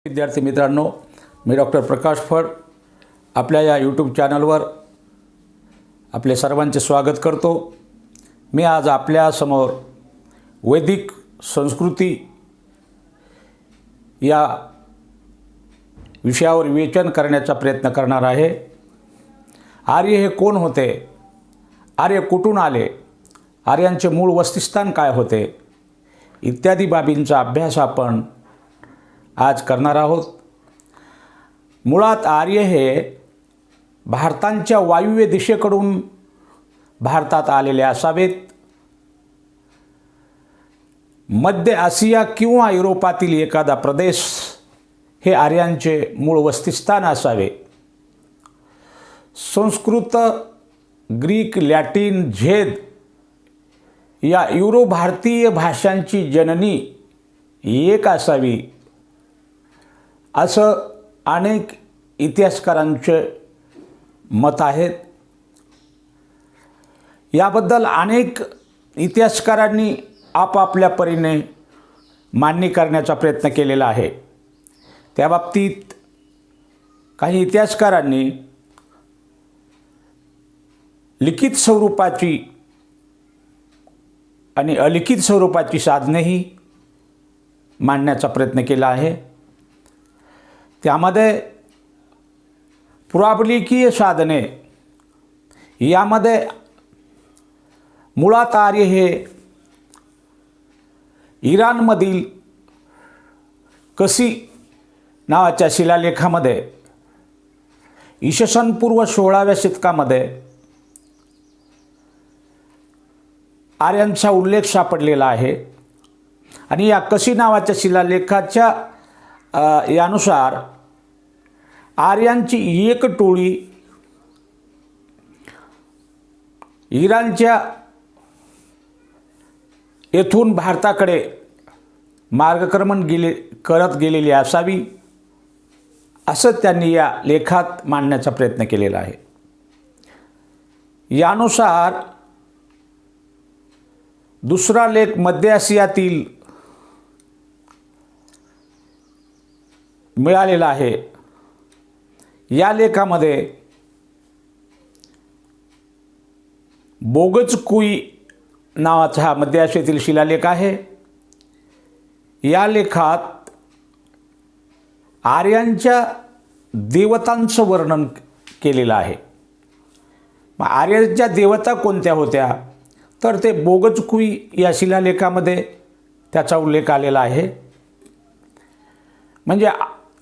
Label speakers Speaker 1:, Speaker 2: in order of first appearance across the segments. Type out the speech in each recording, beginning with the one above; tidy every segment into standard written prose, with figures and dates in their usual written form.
Speaker 1: विद्यार्थी मित्रांनो, मी डॉक्टर प्रकाश फड आपल्या या यूट्यूब चॅनलवर आपले सर्वांचे स्वागत करतो। मी आज आपल्यासमोर वैदिक संस्कृती या विषयावर विवेचन करण्याचा प्रयत्न करणार आहे। आर्य हे कोण होते? आर्य कुठून आले? आर्यांचे मूळ वसतिस्थान काय होते? इत्यादी बाबींचा अभ्यास आपण आज करणार आहोत। मुळात आर्य हे भारताच्या वायव्य दिशेकडून भारतात आलेले असावेत। मध्य आशिया किंवा युरोपातील एखादा प्रदेश हे आर्यांचे मूळ वसतिस्थान असावे। संस्कृत, ग्रीक, लॅटिन, झेद या युरो भारतीय भाषांची जननी एक असावी असं अनेक इतिहासकारांचे मत आहेत। याबद्दल अनेक इतिहासकारांनी आपापल्या परीने मांडणी करण्याचा प्रयत्न केलेला आहे। त्या बाबतीत काही इतिहासकारांनी लिखित स्वरूपाची आणि अलिखित स्वरूपाची साधनेही मांडण्याचा प्रयत्न केला आहे। त्यामध्ये पुराबलिकीय साधने यामध्ये मुळात आर्य हे इराणमधील कसी नावाच्या शिलालेखामध्ये इसवी पूर्व 16व्या शतकामध्ये आर्यांचा उल्लेख सापडलेला आहे। आणि या कसी नावाच्या शिलालेखाच्या यानुसार आर्यांची एक टोळी इराणच्या येथून भारताकडे मार्गक्रमण करत गेलेली असावी असं त्यांनी या लेखात मांडण्याचा प्रयत्न केलेला आहे। यानुसार दुसरा लेख मध्य आशियातील मिळालेला आहे। या लेखामध्ये बोगजकुई नावाचा हा मध्य आशियातील शिलालेख आहे। या लेखात आर्यांच्या देवतांचं वर्णन केलेलं आहे। मग आर्यांच्या देवता कोणत्या होत्या? तर ते बोगजकुई या शिलालेखामध्ये त्याचा उल्लेख आलेला आहे। म्हणजे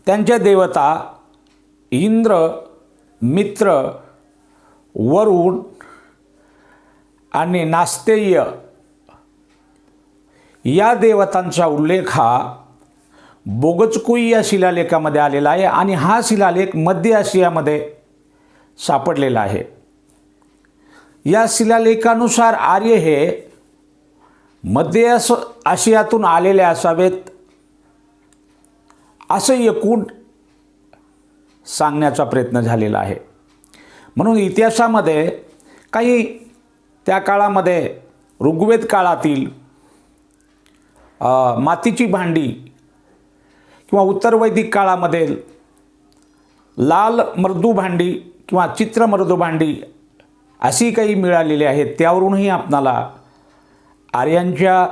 Speaker 1: त्यांच्या देवता इंद्र, मित्र, वरुण आणि नास्तेय या देवतांचा उल्लेख हा बोगजकुई या शिलालेखामध्ये आलेला आहे। आणि हा शिलालेख मध्य आशियामध्ये सापडलेला आहे। या शिलालेखानुसार आर्य हे मध्य आशियातून आलेले असावेत असं एकूण सांगण्याचा प्रयत्न झालेला आहे। म्हणून इतिहासामध्ये काही त्या काळामध्ये ऋग्वेद काळातील मातीची भांडी किंवा उत्तर वैदिक काळामध्ये लाल मर्दू भांडी किंवा चित्र मर्दू भांडी अशी काही मिळालेली आहेत। त्यावरूनही आपणाला आर्यांच्या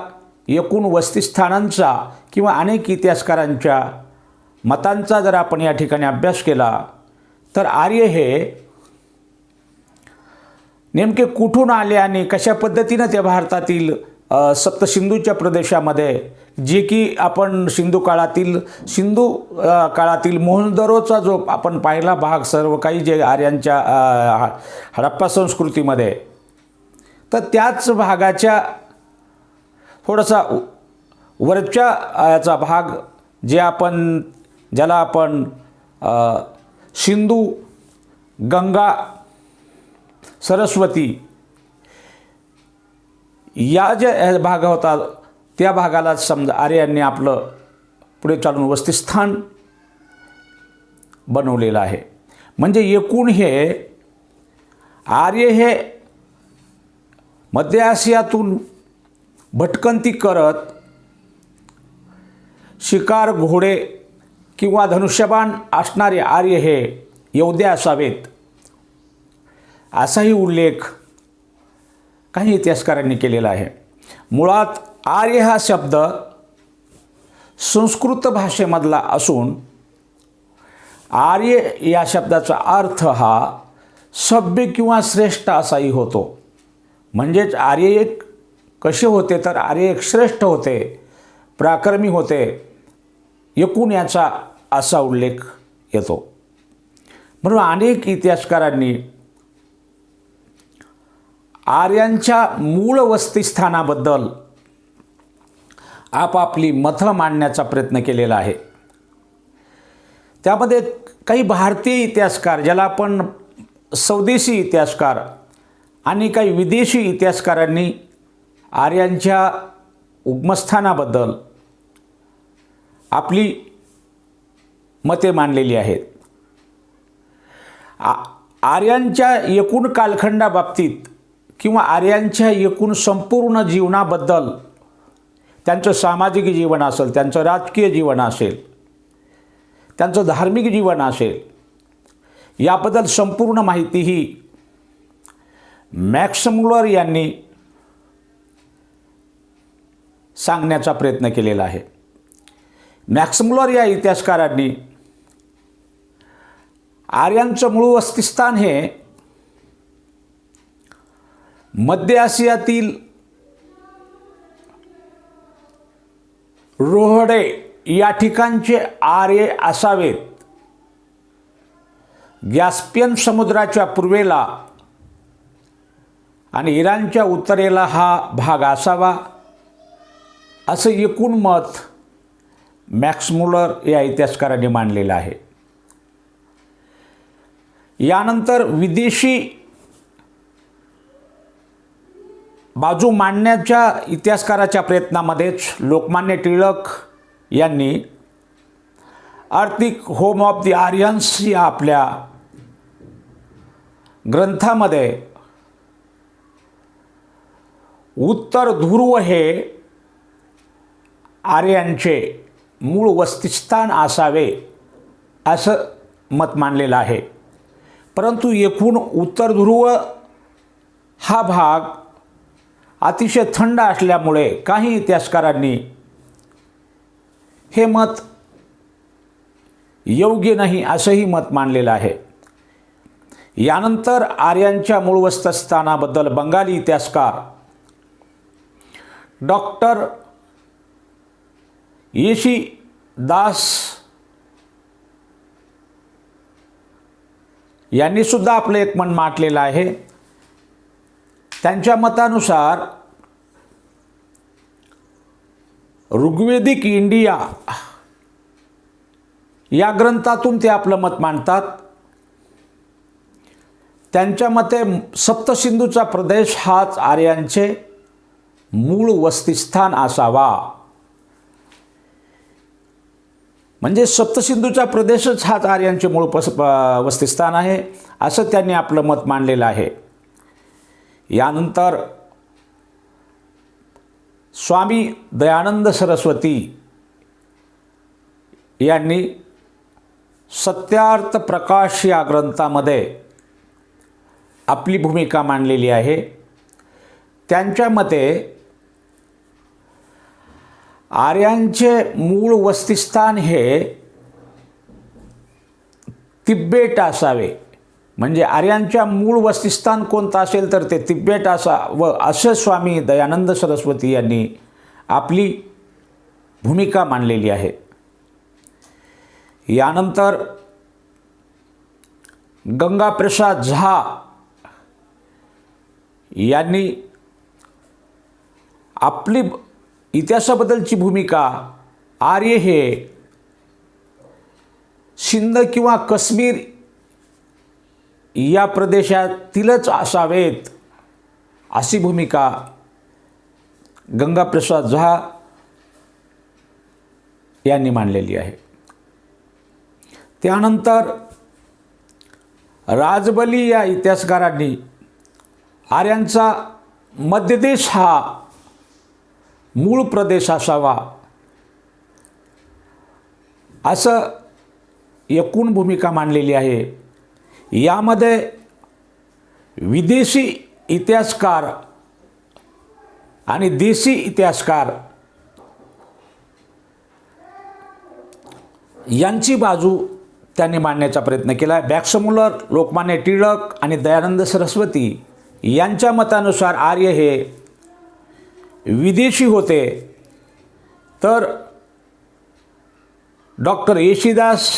Speaker 1: एकूण वसतिस्थानांचा किंवा अनेक इतिहासकारांच्या मतांचा जर आपण या ठिकाणी अभ्यास केला तर आर्य हे नेमके कुठून आले आणि कशा पद्धतीनं ते भारतातील सप्तसिंधूच्या प्रदेशामध्ये, जे की आपण सिंधू काळातील मोहनजोदडोचा जो आपण पाहिला भाग, सर्व काही जे आर्यांच्या हडप्पा संस्कृतीमध्ये, तर त्याच भागाच्या थोडासा वरच्या याचा भाग ज्याला आपण सिंधू, गंगा, सरस्वती या ज्या भाग होता त्या भागाला समजा आर्यांनी आपलं पुढे चालून वसतिस्थान बनवलेलं आहे। म्हणजे एकूण हे आर्य हे मध्य आशियातून भटकंती करत शिकार, घोडे किंवा धनुष्यबाण असणारे आर्य हे यौदे असावेत असाही उल्लेख काही इतिहासकारांनी केलेला आहे. मुळात आर्य हा शब्द संस्कृत भाषेमधला असून आर्य या शब्दाचा अर्थ हा सभ्य किंवा श्रेष्ठ असाही होतो. म्हणजेच आर्य एक कसे होते तर आर्य एक श्रेष्ठ होते, पराक्रमी होते, एकूण याचा असा उल्लेख येतो. म्हणून अनेक इतिहासकारांनी आर्यांच्या मूळ वस्तीस्थानाबद्दल आपापली मतं मांडण्याचा प्रयत्न केलेला आहे. त्यामध्ये काही भारतीय इतिहासकार, ज्याला आपण स्वदेशी इतिहासकार, आणि काही विदेशी इतिहासकारांनी आर्यांच्या उगमस्थानाबद्दल आपली मते मांडलेली आहेत. आर्यांच्या एकूण कालखंडाबाबतीत किंवा आर्यांच्या एकूण संपूर्ण जीवनाबद्दल, त्यांचं सामाजिक जीवन असेल, त्यांचं राजकीय जीवन असेल, त्यांचं धार्मिक जीवन असेल, याबद्दल संपूर्ण माहिती ही मॅक्स मुलर यांनी सांगण्याचा प्रयत्न केलेला आहे. मॅक्स मुलर या इतिहासकारांनी आर्यांचं मूळ वस्तीस्थान हे मध्य आशियातील रोहडे या ठिकाणचे आर्य असावेत, कॅस्पियन समुद्राच्या पूर्वेला आणि इराणच्या उत्तरेला हा भाग असावा, असं एकूण मत मॅक्स मुलर या इतिहासकारांनी मांडलेलं आहे. यानंतर विदेशी बाजू मांडण्याच्या इतिहासकाराच्या प्रयत्नामध्येच लोकमान्य टिळक यांनी आर्थिक होम ऑफ द आर्यन्स या आपल्या ग्रंथामध्ये उत्तर ध्रुव हे आर्यांचे मूळ वस्तीस्थान असावे असं मत मांडलेलं आहे. परंतु एकूण उत्तर ध्रुव हा भाग अतिशय थंड असल्यामुळे काही इतिहासकारांनी हे मत योग्य नाही असंही मत मांडलेलं आहे. यानंतर आर्यांच्या मूळ वस्तीस्थानाबद्दल बंगाली इतिहासकार डॉक्टर येशी दास यांनी सुद्धा आपलं एक मन मांडलेलं आहे. त्यांच्या मतानुसार ऋग्वेदिक इंडिया या ग्रंथातून ते आपलं मत मांडतात. त्यांच्या मते सप्तसिंधूचा प्रदेश हाच आर्यांचे मूळ वस्तीस्थान असावा. म्हणजे सप्तसिंधूचा प्रदेशच हाच आर्यांचे मूळ वस्तीस्थान आहे असं त्यांनी आपलं मत मांडलेलं आहे. यानंतर स्वामी दयानंद सरस्वती यांनी सत्यार्थ प्रकाश या ग्रंथामध्ये आपली भूमिका मांडलेली आहे. त्यांच्या मते आर्यांचे मूळ वस्तीस्थान हे तिबेट असावे. म्हणजे आर्यांच्या मूळ वस्तीस्थान कोणतं असेल तर ते तिबेट असावं असं स्वामी दयानंद सरस्वती यांनी आपली भूमिका मांडलेली आहे. यानंतर गंगाप्रसाद झा यांनी आपली इतिहासाबद्दलची भूमिका आर्य हे सिंध किंवा काश्मीर या प्रदेशातीलच असावेत अशी भूमिका गंगाप्रसाद झा यांनी मांडलेली आहे. त्यानंतर राजबली या इतिहासकारांनी आर्यांचा मध्यदेश हा मूळ प्रदेश असावा असं एकूण भूमिका मांडलेली आहे. यामध्ये विदेशी इतिहासकार आणि देशी इतिहासकार यांची बाजू त्यांनी मांडण्याचा प्रयत्न केला. मॅक्समुलर, लोकमान्य टिळक आणि दयानंद सरस्वती यांच्या मतानुसार आर्य हे विदेशी होते, तर डॉक्टर येशीदास,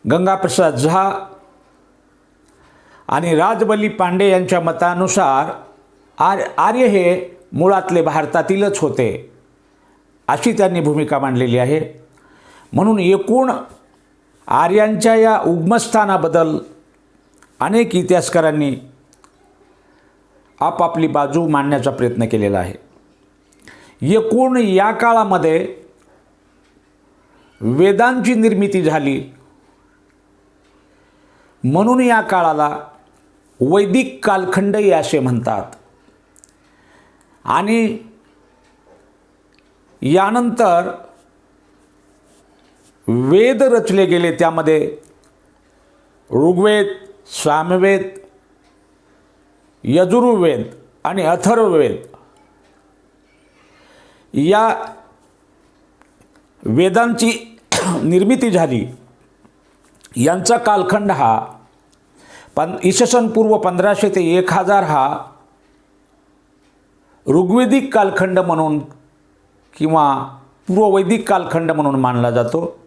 Speaker 1: गंगाप्रसाद झा आणि राजबली पांडे यांच्या मतानुसार आर्य हे मुळातले भारतातीलच होते, अशी त्यांनी भूमिका मांडलेली आहे. म्हणून एकूण आर्यांच्या या उगमस्थानाबद्दल अनेक इतिहासकारांनी आपापली बाजू मांडण्याचा प्रयत्न केलेला आहे. एकूण या काळामध्ये वेदांची निर्मिती झाली, म्हणून या काळाला वैदिक कालखंडही असे म्हणतात. आणि यानंतर वेद रचले गेले, त्यामध्ये ऋग्वेद, सामवेद, यजुर्वेद आणि अथर्ववेद या वेदांची निर्मिती झाली. यांचा कालखंड हा इसवी पूर्व 1500 ते 1000 हा ऋग्वेदिक कालखंड म्हणून किंवा पूर्ववैदिक कालखंड म्हणून मानला जातो.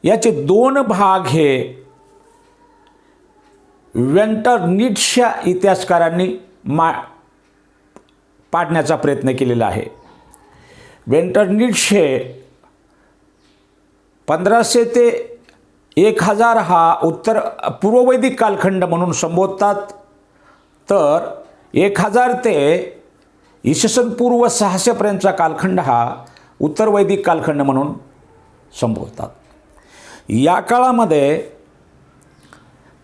Speaker 1: याचे 2 भाग हे वेंटरनिट्झच्या इतिहासकारांनी पाडण्याचा प्रयत्न केलेला आहे. वेंटरनिट्झ हे 1500 ते 1000 हा पूर्ववैदिक कालखंड म्हणून संबोधतात, तर 1000 ते इसवी पूर्व 600 पर्यंतचा कालखंड हा उत्तरवैदिक कालखंड म्हणून संबोधतात. या काळामध्ये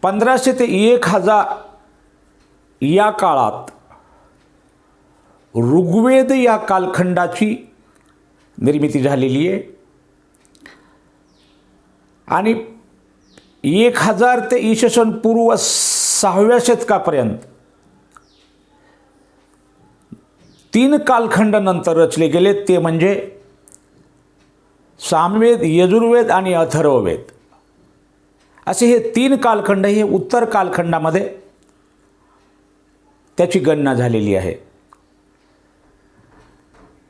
Speaker 1: 1500 ते 1000 या काळात ऋग्वेद या कालखंडाची निर्मिती झालेली आहे आणि 1000 ते इसवी पूर्व 6व्या शतकापर्यंत 3 कालखंड नंतर रचले गेले, ते म्हणजे सामवेद, यजुर्वेद आणि अथर्ववेद. असे हे 3 कालखंड हे उत्तर कालखंडामध्ये त्याची गणना झालेली आहे.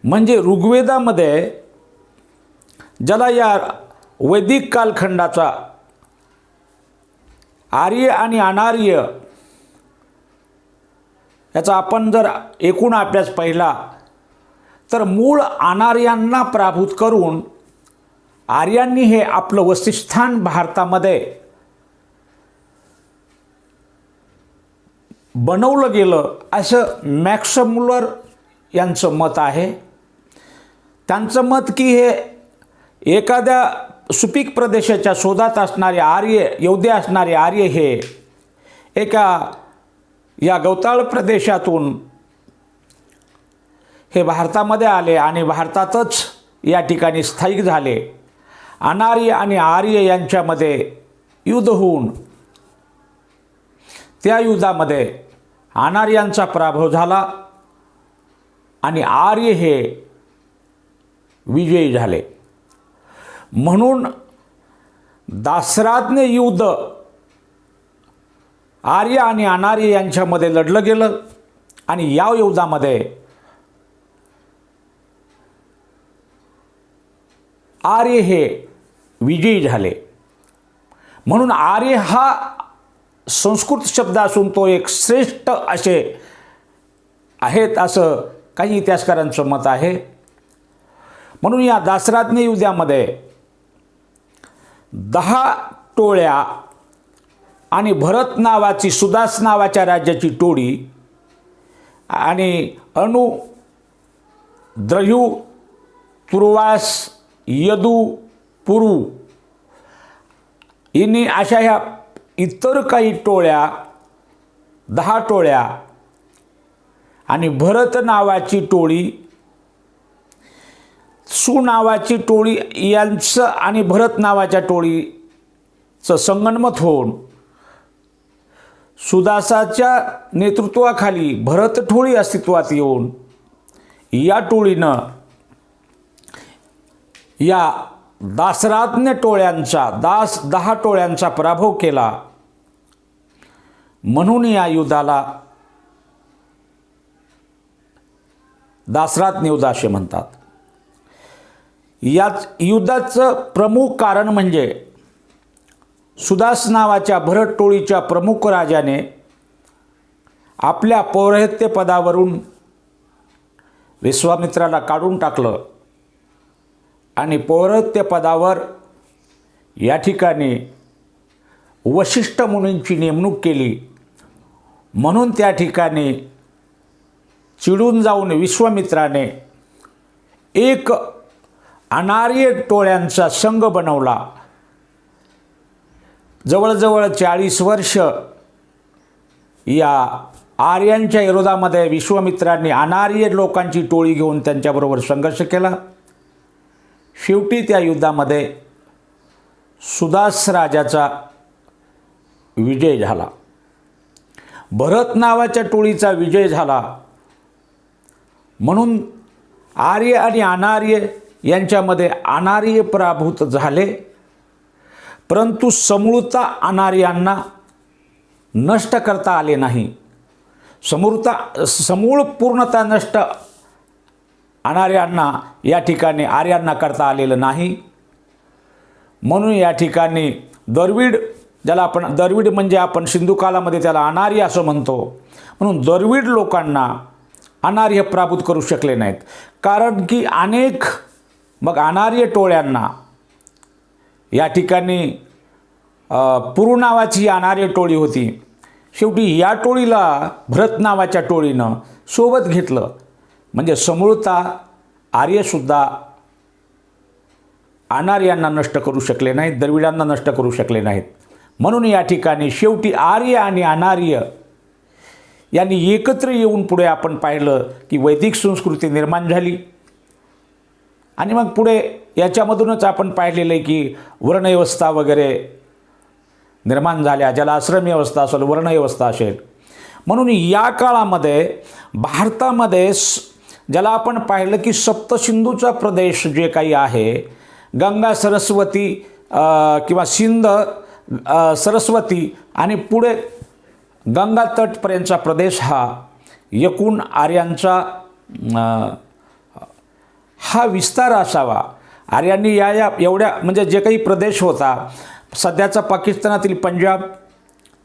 Speaker 1: म्हणजे ऋग्वेदामध्ये ज्याला या वैदिक कालखंडाचा आर्य आणि अनार्य याचा आपण जर एकूण अभ्यास पाहिला, तर मूळ अनार्यांना पराभूत करून आर्यांनी हे आपलं वसतिस्थान भारतामध्ये बनवलं गेलं, असं मॅक्समुलर यांचं मत आहे. त्यांचं मत की हे एखाद्या सुपीक प्रदेशाच्या शोधात असणारे आर्य, योद्धे असणारे आर्य हे एका या गवताळ प्रदेशातून हे भारतामध्ये आले आणि भारतातच या ठिकाणी स्थायिक झाले. अनार्य आणि आर्य यांच्यामध्ये युद्ध होऊन त्या युद्धामध्ये अनार्यांचा पराभव झाला आणि आर्य हे विजयी झाले. म्हणून दासराज्ञ युद्ध आर्य आणि अनार्य यांच्यामध्ये लढलं गेलं आणि या युद्धामध्ये आर्य हे विजयी झाले. म्हणून आर्य हा संस्कृत शब्द असून तो एक श्रेष्ठ असे आहेत, असं काही इतिहासकारांचं मत आहे. म्हणून या दासराज्ञ युद्धामध्ये 10 टोळ्या आणि भरत नावाची, सुदास नावाच्या राज्याची टोळी आणि अनु, द्रह्यू, तुर्वास, यदू, पुरू यांनी अशा ह्या इतर काही टोळ्या, 10 टोळ्या आणि भरत नावाची टोळी सु नावाची टोळी यांचं आणि भरत नावाच्या टोळीचं संगनमत होऊन सुदासाच्या नेतृत्वाखाली भरत टोळी अस्तित्वात येऊन या टोळीनं या दासराज्ञ टोळ्यांचा 10 टोळ्यांचा पराभव केला. म्हणून या युद्धाला दासराज्ञ युद्ध असे म्हणतात. या युद्धाचं प्रमुख कारण म्हणजे सुदास नावाच्या भरत टोळीच्या प्रमुख राजाने आपल्या पौरोहित्य पदावरून विश्वामित्राला काढून टाकलं आणि पौरोहित्य पदावर या ठिकाणी वशिष्ठ मुनींची नेमणूक केली. म्हणून त्या ठिकाणी चिडून जाऊन विश्वामित्राने एक अनार्य टोळ्यांचा संघ बनवला. जवळजवळ 40 वर्ष या आर्यांच्या विरोधामध्ये विश्वामित्रांनी अनार्य लोकांची टोळी घेऊन त्यांच्याबरोबर संघर्ष केला. शेवटी त्या युद्धामध्ये सुदास राजाचा विजय झाला. भरत नावाच्या टोळीचा विजय झाला. म्हणून आर्य आणि अनार्य यांच्यामध्ये अनार्य पराभूत झाले. परंतु अनार्यांना नष्ट करता आले नाही. समूळ पूर्णतः नष्ट अनार्यांना या ठिकाणी आर्यांना करता आलेलं नाही. म्हणून या ठिकाणी द्रविड, ज्याला आपण द्रविड म्हणजे आपण सिंधू कालामध्ये त्याला अनार्य असं म्हणतो, म्हणून द्रविड लोकांना अनार्य पराभूत करू शकले नाहीत. कारण की अनेक मग अनार्य टोळ्यांना या ठिकाणी पुरु नावाची अनार्य टोळी होती. शेवटी या टोळीला भरत नावाच्या टोळीनं सोबत घेतलं. म्हणजे समूळतः आर्यसुद्धा अनार्यांना नष्ट करू शकले नाहीत, द्रविडांना नष्ट करू शकले नाहीत. म्हणून या ठिकाणी शेवटी आर्य आणि अनार्य यांनी एकत्र येऊन पुढे आपण पाहिलं की वैदिक संस्कृती निर्माण झाली. आणि मग पुढे याच्यामधूनच आपण पाहिलेलं आहे की वर्णव्यवस्था वगैरे निर्माण झाल्या, ज्याला आश्रमी व्यवस्था असेल, वर्णव्यवस्था असेल. म्हणून या काळामध्ये भारतामध्ये ज्याला आपण पाहिलं की सप्तसिंधूचा प्रदेश जे काही आहे, गंगा सरस्वती किंवा सिंध सरस्वती आणि पुढे गंगा तटपर्यंतचा प्रदेश हा एकूण आर्यांचा हा विस्तार असावा. आर्यांनी या एवढ्या म्हणजे जे काही प्रदेश होता, सध्याचा पाकिस्तानातील पंजाब,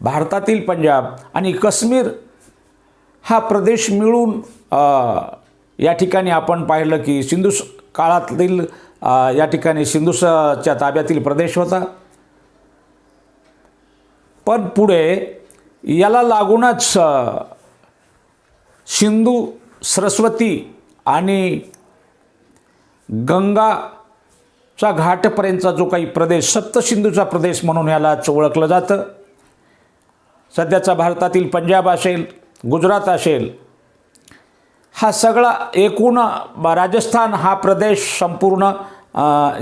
Speaker 1: भारतातील पंजाब आणि काश्मीर हा प्रदेश मिळून या ठिकाणी आपण पाहिलं की सिंधू काळातील या ठिकाणी सिंधूच्या ताब्यातील प्रदेश होता. पण पुढे याला लागूनच सिंधू, सरस्वती आणि गंगाचा घाटपर्यंतचा जो काही प्रदेश सप्तसिंधूचा प्रदेश म्हणून यालाच ओळखलं जातं. सध्याचा भारतातील पंजाब असेल, गुजरात असेल, हा सगळा एकूण राजस्थान हा प्रदेश संपूर्ण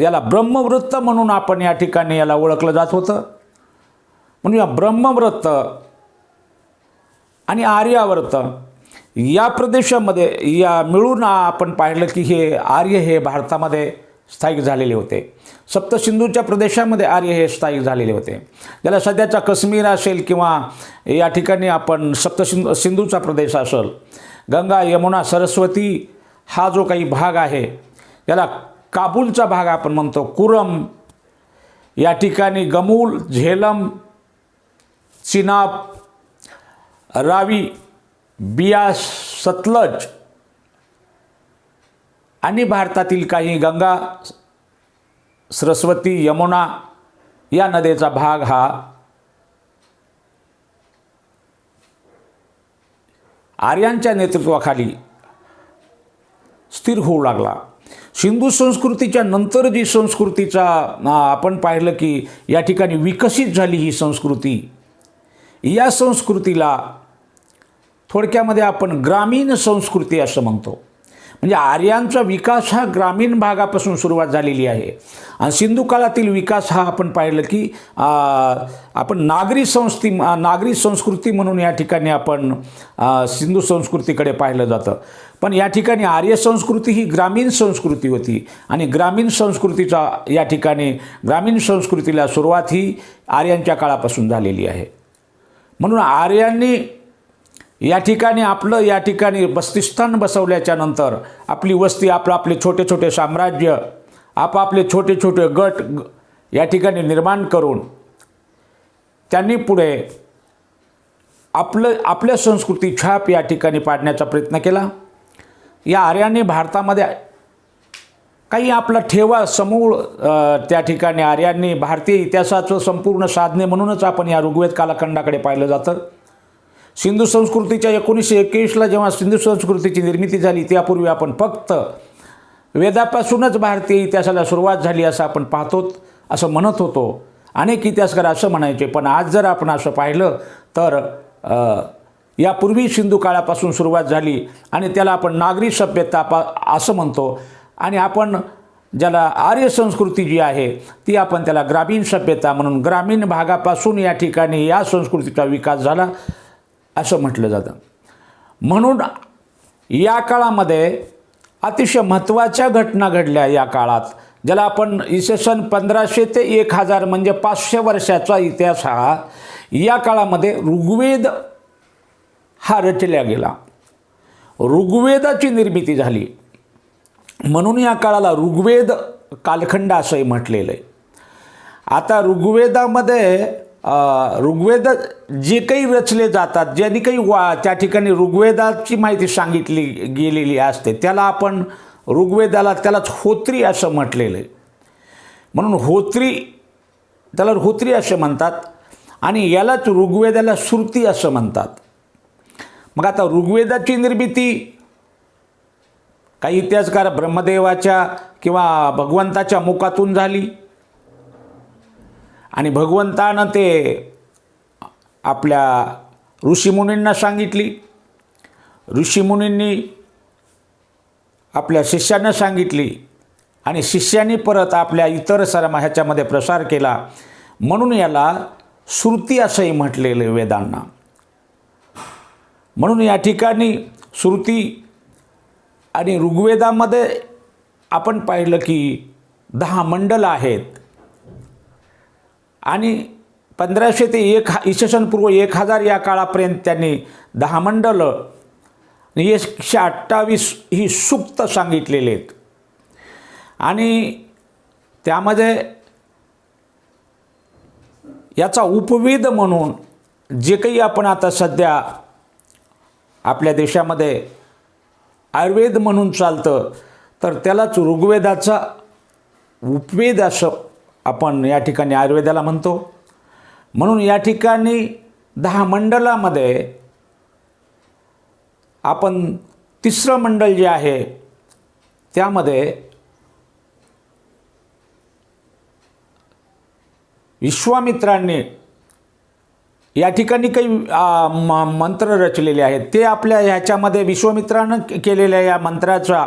Speaker 1: याला ब्रह्मवृत्त म्हणून आपण या ठिकाणी याला ओळखलं जात होतं. म्हणून या ब्रह्मवृत्त आणि आर्यावर्त या प्रदेशामध्ये या मिळून आपण पाहिलं की हे आर्य हे भारतामध्ये स्थायिक झालेले होते. सप्तसिंधूच्या प्रदेशामध्ये आर्य हे स्थायिक झालेले होते. ज्याला सध्याचा काश्मीर असेल किंवा या ठिकाणी आपण सिंधूचा प्रदेश असेल, गंगा, यमुना, सरस्वती हा जो काही भाग आहे याला काबूलचा भाग आपण म्हणतो. कुरम, या ठिकाणी गमूल, झेलम, चिनाब, रावी, बियास, सतलज आणि भारतातील काही गंगा, सरस्वती, यमुना या नदीचा भाग हा आर्यांच्या नेतृत्वाखाली स्थिर होऊ लागला. सिंधू संस्कृतीच्या नंतर जी संस्कृतीचा आपण पाहिलं की या ठिकाणी विकसित झाली ही संस्कृती, या संस्कृतीला थोडक्यामध्ये आपण ग्रामीण संस्कृती असं म्हणतो. म्हणजे आर्यांचा विकास हा ग्रामीण भागापासून सुरुवात झालेली आहे. आणि सिंधू काळातील विकास हा आपण पाहिलं की आपण नागरी संस्कृती म्हणून या ठिकाणी आपण सिंधू संस्कृतीकडे पाहिलं जातं. पण या ठिकाणी आर्य संस्कृती ही ग्रामीण संस्कृती होती आणि ग्रामीण संस्कृतीला सुरुवात ही आर्यांच्या काळापासून झालेली आहे. म्हणून आर्यांनी या ठिकाणी बस्तिस्थान बसवल्याच्या नंतर आपली वस्ती आपले छोटे छोटे साम्राज्य आपापले छोटे छोटे गट या ठिकाणी निर्माण करून त्यांनी पुढे आपल्या संस्कृती छाप या ठिकाणी पाडण्याचा प्रयत्न केला. या आर्यांनी भारतामध्ये काही आपला ठेवा समूळ त्या ठिकाणी आर्यांनी भारतीय इतिहासाचं संपूर्ण साधने म्हणूनच आपण या ऋग्वेद कालखंडाकडे पाहिलं जातं. सिंधू संस्कृतीच्या 1921ला जेव्हा सिंधू संस्कृतीची निर्मिती झाली त्यापूर्वी आपण फक्त वेदापासूनच भारतीय इतिहासाला सुरुवात झाली असं आपण पाहतो, असं म्हणत होतो. अनेक इतिहासकार असं म्हणायचे. पण आज जर आपण असं पाहिलं तर यापूर्वी सिंधू काळापासून सुरुवात झाली आणि त्याला आपण नागरी सभ्यता असं म्हणतो. आणि आपण ज्याला आर्य संस्कृती जी आहे ती आपण त्याला ग्रामीण सभ्यता म्हणून ग्रामीण भागापासून या ठिकाणी या संस्कृतीचा विकास झाला असं म्हटलं जातं. म्हणून या काळामध्ये अतिशय महत्त्वाच्या घटना घडल्या. या काळात ज्याला आपण इसवी 1500 ते 1000 म्हणजे 500 वर्षाचा इतिहास हा या काळामध्ये ऋग्वेद हा रचल्या गेला. ऋग्वेदाची निर्मिती झाली म्हणून या काळाला ऋग्वेद कालखंड असंही म्हटलेलं आहे. आता ऋग्वेद जे काही रचले जातात, ज्यांनी काही त्या ठिकाणी ऋग्वेदाची माहिती सांगितली गेलेली असते त्याला आपण त्यालाच होत्री असं म्हटलेलं आहे. म्हणून त्याला होत्री असं म्हणतात आणि यालाच ऋग्वेदाला श्रुती असं म्हणतात. मग आता ऋग्वेदाची निर्मिती काही इतिहासकार ब्रह्मदेवाच्या किंवा भगवंताच्या मुखातून झाली आणि भगवंतानं ते आपल्या ऋषीमुनींना सांगितली. ऋषीमुनींनी आपल्या शिष्यांना सांगितली आणि शिष्यांनी परत आपल्या इतर ह्याच्यामध्ये प्रसार केला. म्हणून याला श्रुती असंही म्हटलेलं आहे वेदांना. म्हणून या ठिकाणी श्रुती आणि ऋग्वेदामध्ये आपण पाहिलं की 10 मंडल आहेत आणि 1500 ते इसवी पूर्व 1000 या काळापर्यंत त्यांनी 10 मंडलं 128 ही सूक्त सांगितलेले आहेत. आणि त्यामध्ये याचा उपवेद म्हणून जे काही आपण आता सध्या आपल्या देशामध्ये आयुर्वेद म्हणून चालतं तर त्यालाच ऋग्वेदाचा उपवेद असं आपण या ठिकाणी आयुर्वेदाला म्हणतो. म्हणून या ठिकाणी 10 मंडलामध्ये आपण तिसरं मंडल जे आहे त्यामध्ये विश्वामित्रांनी या ठिकाणी काही मंत्र रचलेले आहेत. ते आपल्या ह्याच्यामध्ये विश्वामित्रानं केलेल्या या मंत्राचा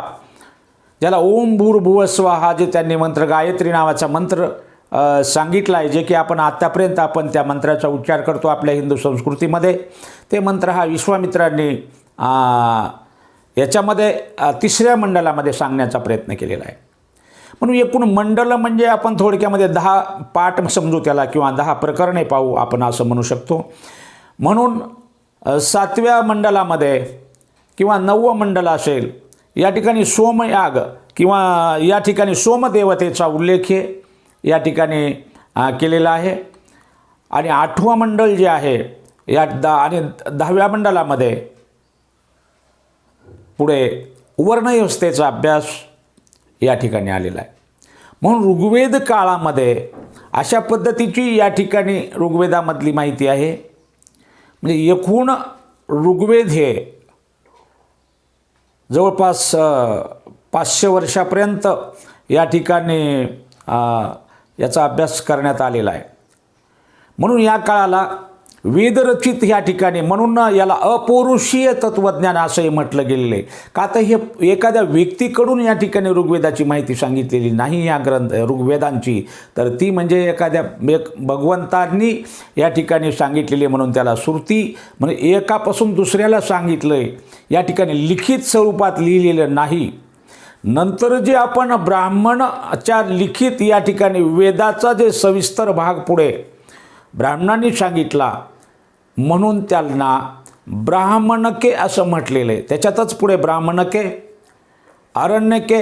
Speaker 1: ज्याला ओम भूर्भुवस्व हा जे त्यांनी मंत्र गायत्री नावाचा मंत्र सांगितला आहे, जे की आपण आत्तापर्यंत आपण त्या मंत्राचा उच्चार करतो आपल्या हिंदू संस्कृतीमध्ये. ते मंत्र हा विश्वामित्रांनी याच्यामध्ये तिसऱ्या मंडलामध्ये सांगण्याचा प्रयत्न केलेला आहे. म्हणून एकूण मंडल म्हणजे आपण थोडक्यामध्ये 10 पाठ समजू त्याला किंवा 10 प्रकरणे पाहू आपण असं म्हणू शकतो. म्हणून 7व्या मंडलामध्ये किंवा 9वं मंडल असेल या ठिकाणी सोमयाग किंवा या ठिकाणी सोमदेवतेचा उल्लेख या ठिकाणी केलेला आहे. आणि 8वं मंडल जे आहे आणि 10व्या मंडलामध्ये पुढे वर्णव्यवस्थेचा अभ्यास या ठिकाणी आलेला आहे. म्हणून ऋग्वेद काळामध्ये अशा पद्धतीची या ठिकाणी ऋग्वेदामधली माहिती आहे. म्हणजे एकूण ऋग्वेद हे जवळपास 500 वर्षापर्यंत या ठिकाणी याचा अभ्यास करण्यात आलेला आहे. म्हणून या काळाला वेदरचित ह्या ठिकाणी, म्हणून याला अपौरुषीय तत्त्वज्ञान असंही म्हटलं गेलेलं आहे. का तर हे एखाद्या व्यक्तीकडून या ठिकाणी ऋग्वेदाची माहिती सांगितलेली नाही या ऋग्वेदांची, तर ती म्हणजे एखाद्या भगवंतांनी या ठिकाणी सांगितलेली, म्हणून त्याला श्रुती म्हणजे एकापासून दुसऱ्याला सांगितलं आहे, या ठिकाणी लिखित स्वरूपात लिहिलेलं नाही. नंतर जे आपण ब्राह्मणाच्या लिखित या ठिकाणी वेदाचा जे सविस्तर भाग पुढे ब्राह्मणांनी सांगितला, म्हणून त्यांना ब्राह्मणके असं म्हटलेलं आहे. त्याच्यातच पुढे ब्राह्मणके, आरण्यके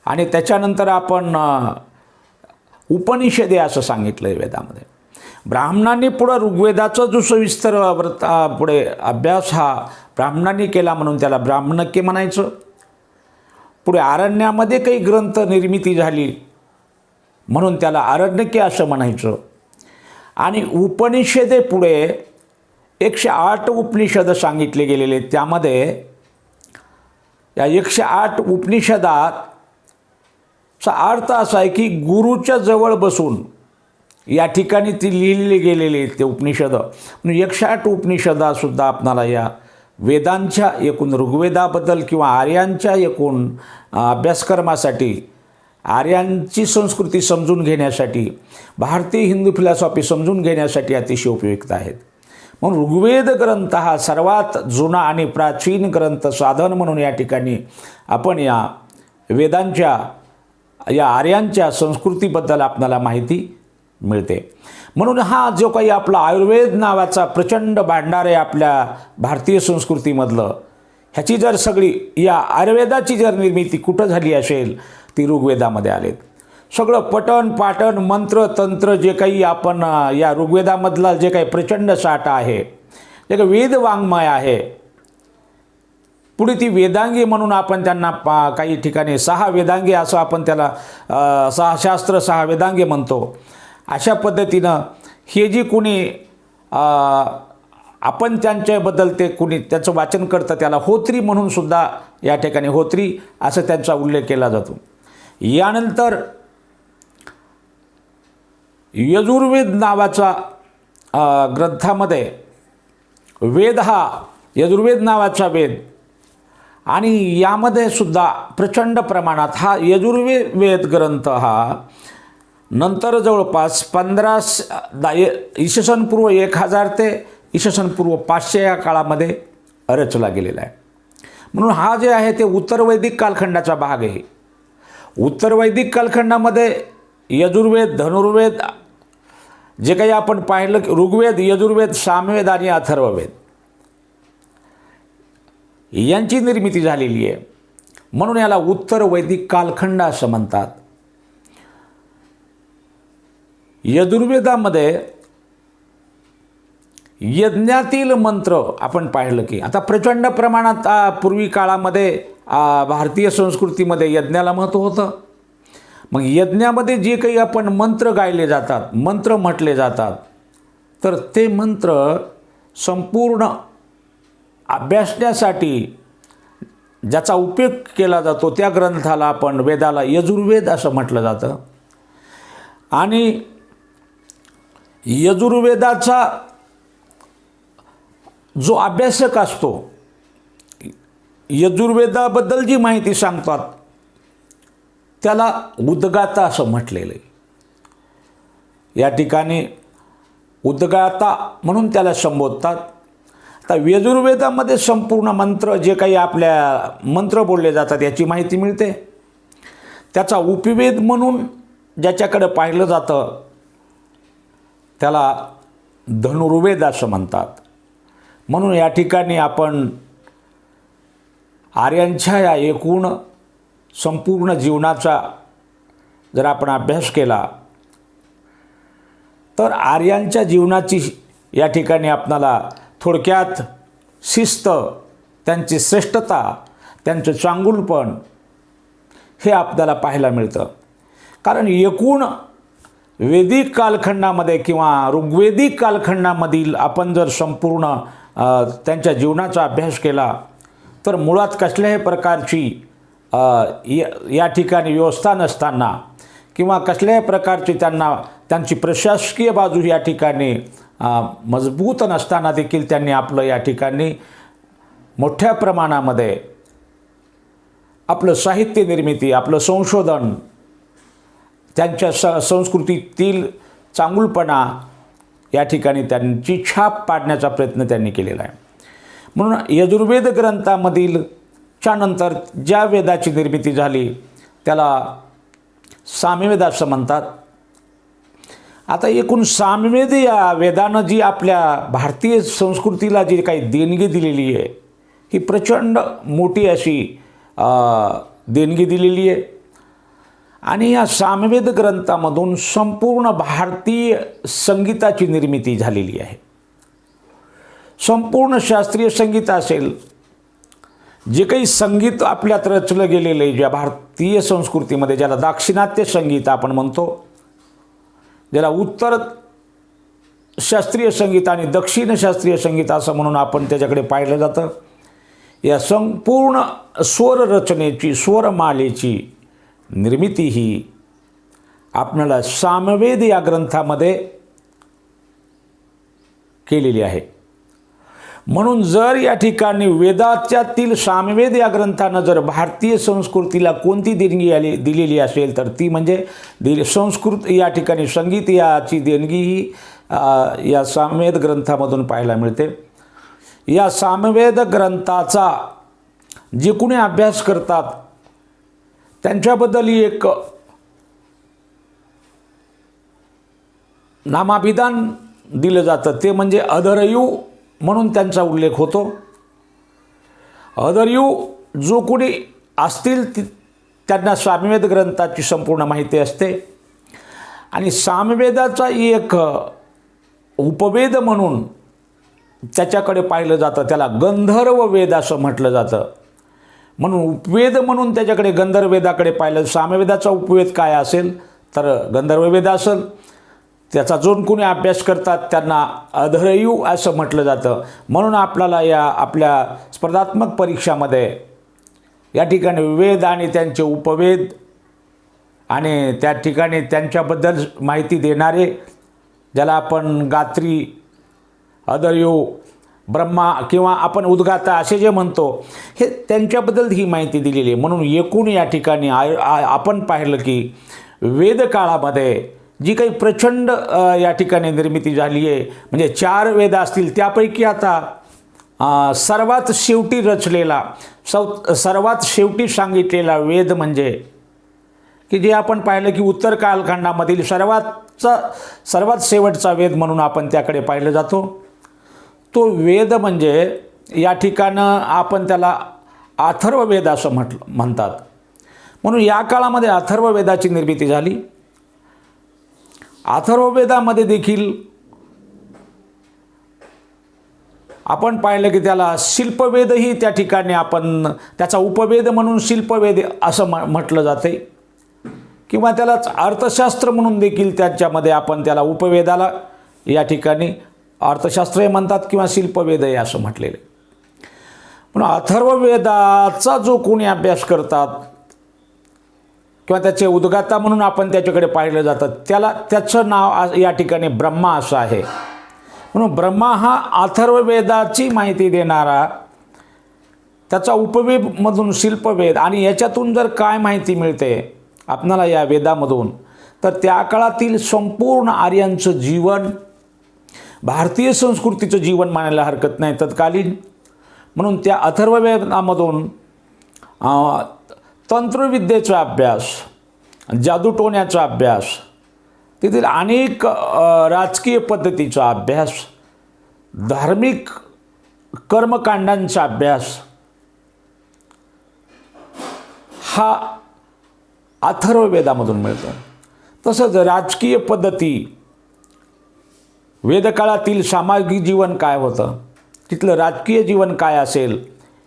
Speaker 1: आणि त्याच्यानंतर आपण उपनिषदे असं सांगितलं आहे वेदामध्ये. ब्राह्मणांनी पुढं ऋग्वेदाचा जो सविस्तर पुढे अभ्यास हा ब्राह्मणांनी केला, म्हणून त्याला ब्राह्मणके म्हणायचं. पुढे आरण्यामध्ये काही ग्रंथ निर्मिती झाली, म्हणून त्याला आरण्यके असं म्हणायचं. आणि उपनिषदे पुढे 108 उपनिषद सांगितले गेलेले. त्यामध्ये या 108 उपनिषदाचा अर्थ असा आहे की गुरुच्या जवळ बसून या ठिकाणी ती लिहिली गेलेली ते उपनिषद. 108 उपनिषदासुद्धा आपणाला या वेदांच्या एकूण ऋग्वेदाबद्दल किंवा आर्यांच्या एकूण अभ्यासक्रमासाठी, आर्यांची संस्कृती समजून घेण्यासाठी, भारतीय हिंदू फिलॉसॉफी समजून घेण्यासाठी अतिशय उपयुक्त आहेत. म्हणून ऋग्वेद ग्रंथ हा सर्वात जुना आणि प्राचीन ग्रंथ साधन म्हणून या ठिकाणी आपण या वेदांच्या, या आर्यांच्या संस्कृतीबद्दल आपल्याला माहिती मिळते. म्हणून हा जो काही आपला आयुर्वेद नावाचा प्रचंड भांडार आहे आपल्या भारतीय संस्कृतीमधलं, ह्याची जर सगळी या आयुर्वेदाची जर निर्मिती कुठं झाली असेल, ती ऋग्वेदामध्ये आलेत. सगळं पठण पाठण मंत्र तंत्र जे काही आपण या ऋग्वेदामधला जे काही प्रचंड साठा आहे, जे काही वेद वाङ्मय आहे, पुढे ती वेदांगी म्हणून आपण त्यांना काही ठिकाणी 6 वेदांगी असं आपण त्याला 6 शास्त्र 6 वेदांगी म्हणतो. अशा पद्धतीनं हे जी कोणी आपण त्यांच्याबद्दल ते कोणी त्याचं वाचन करतं त्याला होत्री म्हणून सुद्धा या ठिकाणी होत्री असं त्यांचा उल्लेख केला जातो. यानंतर यजुर्वेद नावाचा ग्रंथामध्ये वेद हा यजुर्वेद नावाचा वेद, आणि यामध्ये सुद्धा प्रचंड प्रमाणात हा यजुर्वेद ग्रंथ हा नंतर जवळपास 1500 1000 ते पूर्व 500 या काळामध्ये रचला गेलेला आहे. म्हणून हा जे आहे ते उत्तर वैदिक कालखंडाचा भाग आहे. उत्तर वैदिक कालखंडामध्ये यजुर्वेद, धनुर्वेद जे काही आपण पाहिलं, ऋग्वेद, यजुर्वेद, सामवेद आणि अथर्ववेद यांची निर्मिती झालेली आहे. म्हणून याला उत्तर वैदिक कालखंड असं म्हणतात. यजुर्वेदामध्ये यज्ञातील मंत्र आपण पाहिलं की आता प्रचंड प्रमाणात पूर्वी काळामध्ये भारतीय संस्कृतीमध्ये यज्ञाला महत्त्व होतं. मग यज्ञामध्ये जे काही आपण मंत्र गायले जातात, मंत्र म्हटले जातात, तर ते मंत्र संपूर्ण अभ्यासण्यासाठी ज्याचा उपयोग केला जातो त्या ग्रंथाला आपण वेदाला यजुर्वेद असं म्हटलं जातं. आणि यजुर्वेदाचा जो अभ्यासक असतो, यजुर्वेदाबद्दल जी माहिती सांगतात त्याला उद्गाता असं म्हटलेलं आहे. या ठिकाणी उद्गाता म्हणून त्याला संबोधतात. आता यजुर्वेदामध्ये संपूर्ण मंत्र जे काही आपल्या मंत्र बोलले जातात याची माहिती मिळते. त्याचा उपवेद म्हणून ज्याच्याकडे पाहिलं जातं त्याला धनुर्वेद असं म्हणतात. म्हणून या ठिकाणी आपण आर्यांच्या या एकूण संपूर्ण जीवनाचा जर आपण अभ्यास केला तर आर्यांच्या जीवनाची या ठिकाणी आपणाला थोडक्यात शिस्त, त्यांची श्रेष्ठता, त्यांचं चांगुलपण हे आपल्याला पाहायला मिळतं. कारण एकूण वैदिक कालखंडामध्ये किंवा ऋग्वेदिक कालखंडामधील आपण जर संपूर्ण त्यांच्या जीवनाचा अभ्यास केला तर मुळात कसल्याही प्रकारची या ठिकाणी व्यवस्था नसताना किंवा कसल्याही प्रकारची त्यांची प्रशासकीय बाजू या ठिकाणी मजबूत नसताना देखील त्यांनी आपलं या ठिकाणी मोठ्या प्रमाणामध्ये आपलं साहित्य निर्मिती, आपलं संशोधन, त्यांच्या संस्कृतीतील चांगुलपणा या ठिकाणी त्यांची छाप पाडण्याचा प्रयत्न त्यांनी केलेला आहे. म्हणून यजुर्वेद ग्रंथामधील त्यानंतर ज्या वेदाची निर्मिती झाली त्याला सामवेद असं म्हणतात. आता एकूण सामवेद या वेदानं जी आपल्या भारतीय संस्कृतीला जी काही देणगी दिलेली आहे ही प्रचंड मोठी अशी देणगी दिलेली आहे. आणि या सामवेद ग्रंथामधून संपूर्ण भारतीय संगीताची निर्मिती झालेली आहे. संपूर्ण शास्त्रीय संगीत असेल, जे काही संगीत आपल्यात रचलं गेलेलं आहे ज्या भारतीय संस्कृतीमध्ये, ज्याला दाक्षिणात्य संगीत आपण म्हणतो, ज्याला उत्तर शास्त्रीय संगीत आणि दक्षिण शास्त्रीय संगीत असं म्हणून आपण त्याच्याकडे पाहिलं जातं. या संपूर्ण स्वररचनेची, स्वरमालेची निर्मिती ही आपल्याला सामवेद या ग्रंथामध्ये केलेली आहे. म्हणून जर या ठिकाणी वेदाच्यातील सामवेद या ग्रंथानं जर भारतीय संस्कृतीला कोणती देणगी दिलेली असेल तर ती म्हणजे संस्कृत या ठिकाणी संगीत याची देणगी ही या सामवेद ग्रंथामधून पाहायला मिळते. या सामवेद ग्रंथाचा जे कोणी अभ्यास करतात त्यांच्याबद्दल एक नामाभिधान दिलं जातं, ते म्हणजे अधरयू म्हणून त्यांचा उल्लेख होतो. अधरयू जो कोणी असतील त्यांना सामवेद ग्रंथाची संपूर्ण माहिती असते. आणि सामवेदाचा एक उपवेद म्हणून त्याच्याकडे पाहिलं जातं, त्याला गंधर्व वेद असं म्हटलं जातं. म्हणून उपवेद म्हणून त्याच्याकडे गंधर्ववेदाकडे पाहिलं. सामवेदाचा उपवेद काय असेल तर गंधर्ववेद असेल. त्याचा जो कोणी अभ्यास करतात त्यांना अधरयू असं म्हटलं जातं. म्हणून आपल्याला या आपल्या स्पर्धात्मक परीक्षामध्ये या ठिकाणी वेद आणि त्यांचे उपवेद आणि त्या ठिकाणी त्यांच्याबद्दल माहिती देणारे, ज्याला आपण गात्री, अधरयू, ब्रह्मा किंवा आपण उद्गाता असे जे म्हणतो, हे त्यांच्याबद्दल ही माहिती दिलेली आहे. म्हणून एकूण या ठिकाणी आपण पाहिलं की वेदकाळामध्ये जी काही प्रचंड या ठिकाणी निर्मिती झाली आहे, म्हणजे 4 वेद असतील त्यापैकी आता सर्वात शेवटी रचलेला, सर्वात शेवटी सांगितलेला वेद म्हणजे की जे आपण पाहिलं की उत्तर कालखंडामधील सर्वात शेवटचा वेद म्हणून आपण त्याकडे पाहिलं जातो. तो वेद म्हणजे या ठिकाणं आपण त्याला अथर्ववेद असं म्हणतात. म्हणून या काळामध्ये अथर्ववेदाची निर्मिती झाली. अथर्ववेदामध्ये देखील आपण पाहिलं की त्याला शिल्पवेदही त्या ठिकाणी आपण त्याचा उपवेद म्हणून शिल्पवेद असं म्हटलं जाते, किंवा त्यालाच अर्थशास्त्र म्हणून देखील त्याच्यामध्ये आपण त्याला उपवेदाला या ठिकाणी अर्थशास्त्रही म्हणतात किंवा शिल्पवेदही असं म्हटलेलं आहे. पण अथर्ववेदाचा जो कोणी अभ्यास करतात किंवा त्याचे उद्गाता म्हणून आपण त्याच्याकडे पाहिलं जातं, त्याचं नाव या ठिकाणी ब्रह्मा असं आहे. म्हणून ब्रह्मा हा अथर्ववेदाची माहिती देणारा, त्याचा उपवेदमधून शिल्पवेद, आणि याच्यातून जर काय माहिती मिळते आपणाला या वेदामधून, तर त्या काळातील संपूर्ण आर्यांचं जीवन, भारतीय संस्कृतीचं जीवन मानायला हरकत नाही तत्कालीन. म्हणून त्या अथर्ववेदामधून तंत्रविद्येचा अभ्यास, जादूटोण्याचा अभ्यास, तेथील अनेक राजकीय पद्धतीचा अभ्यास, धार्मिक कर्मकांडांचा अभ्यास हा अथर्ववेदामधून मिळतो. तसंच राजकीय पद्धती, वेदकाळातील सामाजिक जीवन काय होतं, तिथलं राजकीय जीवन काय असेल,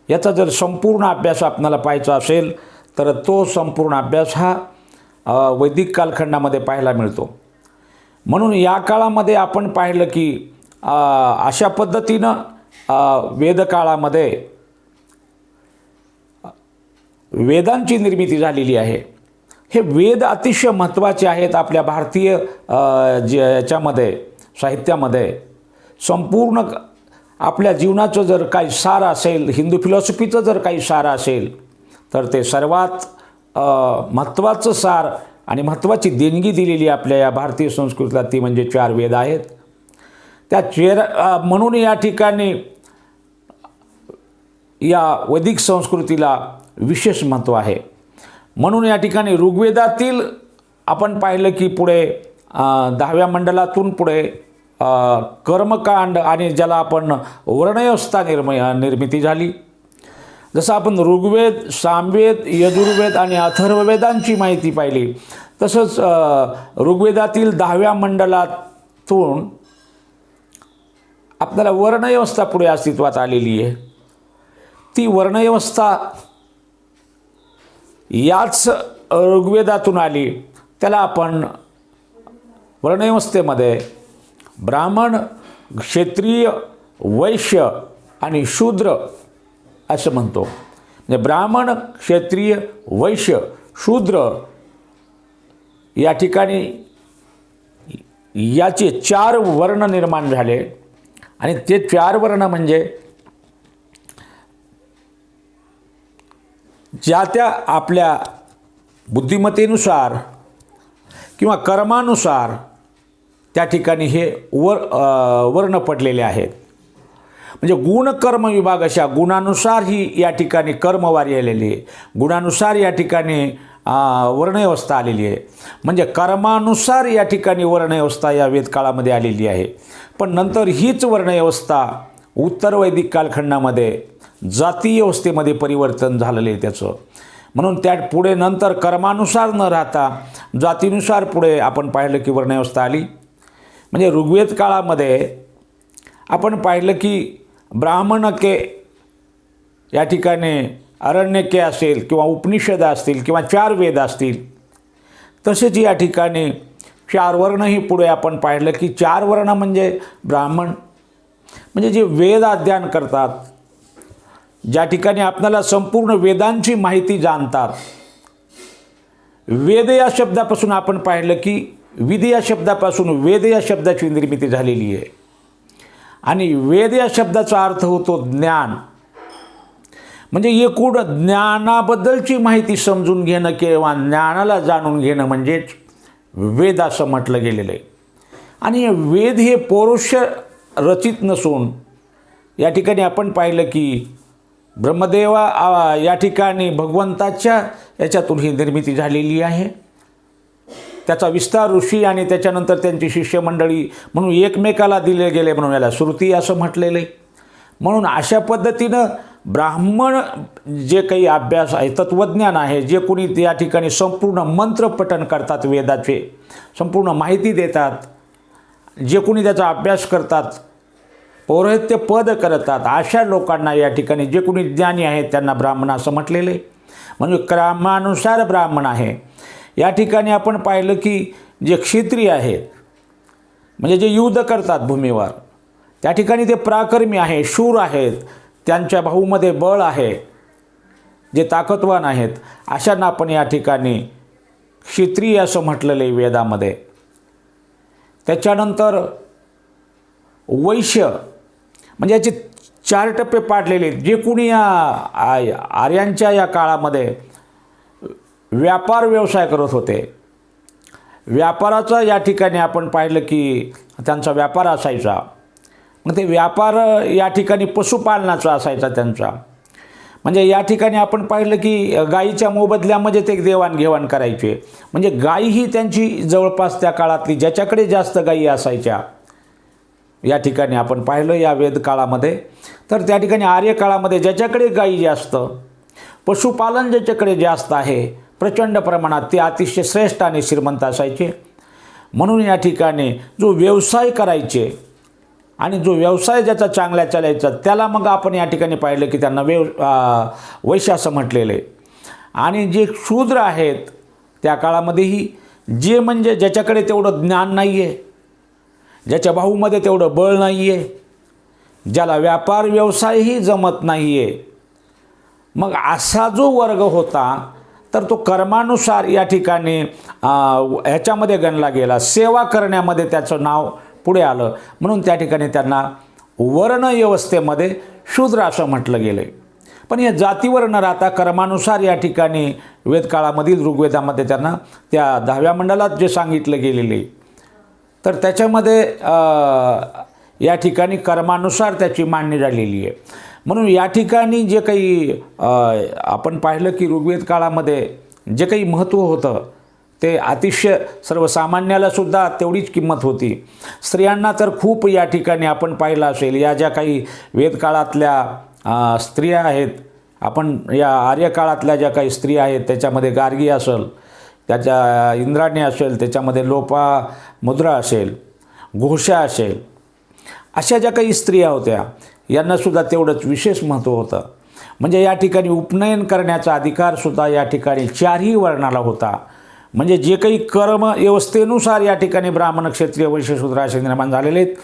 Speaker 1: याचा जर संपूर्ण अभ्यास आपल्याला पाहायचा असेल तर तो संपूर्ण अभ्यास हा वैदिक कालखंडामध्ये पाहायला मिळतो. म्हणून या काळामध्ये आपण पाहिलं की अशा पद्धतीनं वेदकाळामध्ये वेदांची निर्मिती झालेली आहे. हे वेद अतिशय महत्त्वाचे आहेत आपल्या भारतीय याच्यामध्ये, साहित्यामध्ये. संपूर्ण आपल्या जीवनाचं जर काही सार असेल, हिंदू फिलॉसॉफीचं जर काही सार असेल, तर ते सर्वात महत्त्वाचं सार आणि महत्त्वाची देणगी दिलेली आपल्या या भारतीय संस्कृतीला ती म्हणजे 4 वेद आहेत. त्या म्हणून या ठिकाणी या वैदिक संस्कृतीला विशेष महत्त्व आहे. म्हणून या ठिकाणी ऋग्वेदातील आपण पाहिलं की पुढे 10व्या मंडलातून पुढे कर्मकांड आणि ज्याला आपण वर्णव्यवस्था निर्मिती झाली. जसं आपण ऋग्वेद, सामवेद, यजुर्वेद आणि अथर्ववेदांची माहिती पाहिली, तसंच ऋग्वेदातील 10व्या मंडलातून आपल्याला वर्णव्यवस्था पुढे अस्तित्वात आलेली आहे. ती वर्णव्यवस्था याच ऋग्वेदातून आली. त्याला आपण वर्णव्यवस्थेमध्ये ब्राह्मण, क्षत्रिय, वैश्य आणि शूद्र असं म्हणतो. म्हणजे ब्राह्मण, क्षत्रिय, वैश्य, शूद्र या ठिकाणी याचे 4 वर्ण निर्माण झाले. आणि ते 4 वर्ण म्हणजे ज्या त्या आपल्या बुद्धिमत्तेनुसार किंवा कर्मानुसार त्या ठिकाणी हे वर्ण पडलेले आहेत. म्हणजे गुणकर्म विभाग अशा गुणानुसार ही या ठिकाणी कर्मवारी आलेली आहे. गुणानुसार या ठिकाणी वर्णव्यवस्था आलेली आहे. म्हणजे कर्मानुसार या ठिकाणी वर्णव्यवस्था या वेदकाळामध्ये आलेली आहे. पण नंतर हीच वर्णव्यवस्था उत्तर वैदिक कालखंडामध्ये जातीय व्यवस्थेमध्ये परिवर्तन झालेलं आहे त्याचं. म्हणून त्या पुढे नंतर कर्मानुसार न राहता जातीनुसार पुढे आपण पाहिलं की वर्णव्यवस्था आली. म्हणजे ऋग्वेद काळामध्ये आपण पाहिलं की ब्राह्मणके या ठिकाणी अरण्यके असेल किंवा उपनिषद असतील किंवा 4 वेद असतील, तसेच या ठिकाणी 4 वर्णही पुढे आपण पाहिलं की 4 वर्ण म्हणजे ब्राह्मण म्हणजे जे वेद अध्ययन करतात, ज्या ठिकाणी आपल्याला संपूर्ण वेदांची माहिती जाणतात. वेद या शब्दापासून आपण पाहिलं की विद या शब्दापासून वेद या शब्दाची निर्मिती झालेली आहे. आणि वेद या शब्दाचा अर्थ होतो ज्ञान. म्हणजे एकूण ज्ञानाबद्दलची माहिती समजून घेणं किंवा ज्ञानाला जाणून घेणं म्हणजेच वेद असं म्हटलं गेलेलं आहे. आणि वेद हे पौरुष रचित नसून या ठिकाणी आपण पाहिलं की ब्रह्मदेवा या ठिकाणी भगवंताच्या याच्यातून ही निर्मिती झालेली आहे. त्याचा विस्तार ऋषी आणि त्याच्यानंतर त्यांची शिष्यमंडळी म्हणून एकमेकाला दिले गेले म्हणून याला श्रुती असं म्हटलेलं आहे. म्हणून अशा पद्धतीनं ब्राह्मण जे काही अभ्यास आहे, तत्त्वज्ञान आहे, जे कोणी या ठिकाणी संपूर्ण मंत्रपठण करतात, वेदाचे संपूर्ण माहिती देतात, जे कोणी त्याचा अभ्यास करतात, पौरोहित्य पद करतात, अशा लोकांना या ठिकाणी जे कोणी ज्ञानी आहेत त्यांना ब्राह्मण असं म्हटलेलं आहे. म्हणजे क्रमानुसार ब्राह्मण आहे. या ठिकाणी आपण पाहिलं की जे क्षत्रिय आहेत म्हणजे जे युद्ध करतात भूमीवर, त्या ठिकाणी ते पराक्रमी आहे, शूर आहेत, त्यांच्या भाऊमध्ये बळ आहे, जे ताकदवान आहेत, अशांना आपण या ठिकाणी क्षत्रिय असं म्हटलेलं आहे वेदामध्ये. त्याच्यानंतर वैश्य म्हणजे याचे 4 टप्पे पाडलेले आहेत. जे कोणी या आर्यांच्या या काळामध्ये व्यापार व्यवसाय करत होते, व्यापाराचा या ठिकाणी आपण पाहिलं की त्यांचा व्यापार असायचा. मग ते व्यापार या ठिकाणी पशुपालनाचा असायचा त्यांचा. म्हणजे या ठिकाणी आपण पाहिलं की गायीच्या मोबदल्यामध्ये ते देवाणघेवाण करायचे. म्हणजे गायी ही त्यांची जवळपास त्या काळातली ज्याच्याकडे जास्त गायी असायच्या या ठिकाणी आपण पाहिलं या वेद काळामध्ये. तर त्या ठिकाणी आर्य काळामध्ये ज्याच्याकडे गायी जास्त, पशुपालन ज्याच्याकडे जास्त आहे प्रचंड प्रमाणात, ते अतिशय श्रेष्ठ आणि श्रीमंत असायचे. म्हणून या ठिकाणी जो व्यवसाय करायचे आणि जो व्यवसाय ज्याचा चांगला चालायचा त्याला मग आपण या ठिकाणी पाहिलं की त्यांना वैश्य असं म्हटलेलं आहे. आणि जे शूद्र आहेत त्या काळामध्येही जे म्हणजे ज्याच्याकडे तेवढं ज्ञान नाही आहे, ज्याच्या भाऊमध्ये तेवढं बळ नाही आहे, ज्याला व्यापार व्यवसायही जमत नाही आहे, मग असा जो वर्ग होता तर तो कर्मानुसार या ठिकाणी ह्याच्यामध्ये गणला गेला. सेवा करण्यामध्ये त्याचं नाव पुढे आलं, म्हणून त्या ठिकाणी त्यांना वर्णव्यवस्थेमध्ये शूद्र असं म्हटलं गेलं आहे. पण या जातीवर न राहता कर्मानुसार या ठिकाणी वेदकाळामधील ऋग्वेदामध्ये त्यांना त्या 10व्या मंडलात जे सांगितलं गेलेले, तर त्याच्यामध्ये या ठिकाणी कर्मानुसार त्याची मांडणी झालेली आहे. म्हणून या ठिकाणी जे काही आपण पाहिलं की ऋग्वेद काळामध्ये जे काही महत्त्व होतं ते अतिशय सर्वसामान्यालासुद्धा तेवढीच किंमत होती. स्त्रियांना तर खूप या ठिकाणी आपण पाहिलं असेल, या ज्या काही वेदकाळातल्या स्त्रिया आहेत, आपण या आर्यकाळातल्या ज्या काही स्त्रिया आहेत त्याच्यामध्ये गार्गी असेल, त्याच्या इंद्राणी असेल, त्याच्यामध्ये लोपामुद्रा असेल, घोषा असेल, अशा ज्या काही स्त्रिया होत्या यांनासुद्धा तेवढंच विशेष महत्त्व होतं. म्हणजे या ठिकाणी उपनयन करण्याचा अधिकारसुद्धा या ठिकाणी 4ही वर्णाला होता. म्हणजे जे काही कर्म व्यवस्थेनुसार या ठिकाणी ब्राह्मण, क्षत्रिय, वैश्य, शूद्र असे निर्माण झालेले आहेत,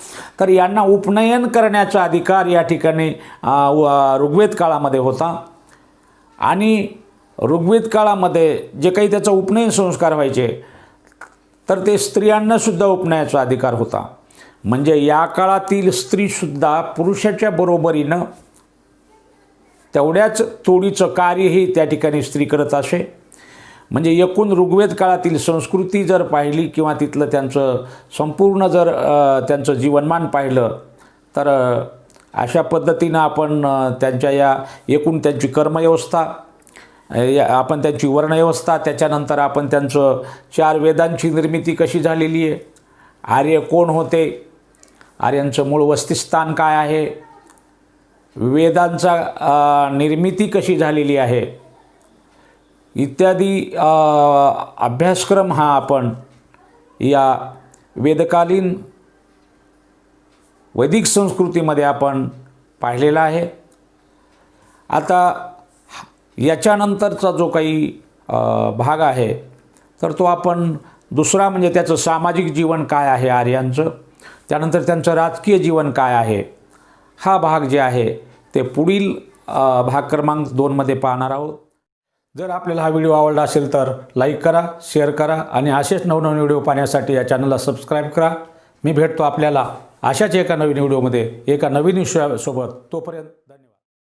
Speaker 1: तर यांना उपनयन करण्याचा अधिकार या ठिकाणी ऋग्वेद काळामध्ये होता. आणि ऋग्वेद काळामध्ये जे काही त्याचा उपनयन संस्कार व्हायचे तर ते स्त्रियांनासुद्धा उपनयनाचा अधिकार होता. म्हणजे या काळातील स्त्रीसुद्धा पुरुषाच्या बरोबरीनं तेवढ्याच तोडीचं कार्यही त्या ठिकाणी स्त्री करत असे. म्हणजे एकूण ऋग्वेद काळातील संस्कृती जर पाहिली किंवा तिथलं त्यांचं संपूर्ण जर त्यांचं जीवनमान पाहिलं तर अशा पद्धतीनं आपण त्यांच्या या एकूण त्यांची कर्मव्यवस्था, आपण त्यांची वर्णव्यवस्था, त्याच्यानंतर आपण त्यांचं 4 वेदांची निर्मिती कशी झालेली आहे, आर्य कोण होते, आर्यांचं मूळ वस्तिस्थान काय आहे, वेदांचा निर्मिती कशी झालेली आहे इत्यादी अभ्यासक्रम हा आपण या वेदकालीन वैदिक संस्कृतीमध्ये आपण पाहिलेला आहे. आता याच्यानंतरचा जो काही भाग आहे तर तो आपण दुसरा म्हणजे त्याचं सामाजिक जीवन काय आहे आर्यांचं, त्यानंतर त्यांचं राजकीय जीवन काय आहे, हा भाग जे आहे ते पुढील भाग क्रमांक 2मध्ये पाहणार आहोत. जर आपल्याला हा व्हिडिओ आवडला असेल तर लाईक करा, शेअर करा आणि असेच नवनवीन व्हिडिओ पाहण्यासाठी या चॅनलला सबस्क्राईब करा. मी भेटतो आपल्याला अशाच एका नवीन व्हिडिओमध्ये एका नवीन विषयासोबत. तोपर्यंत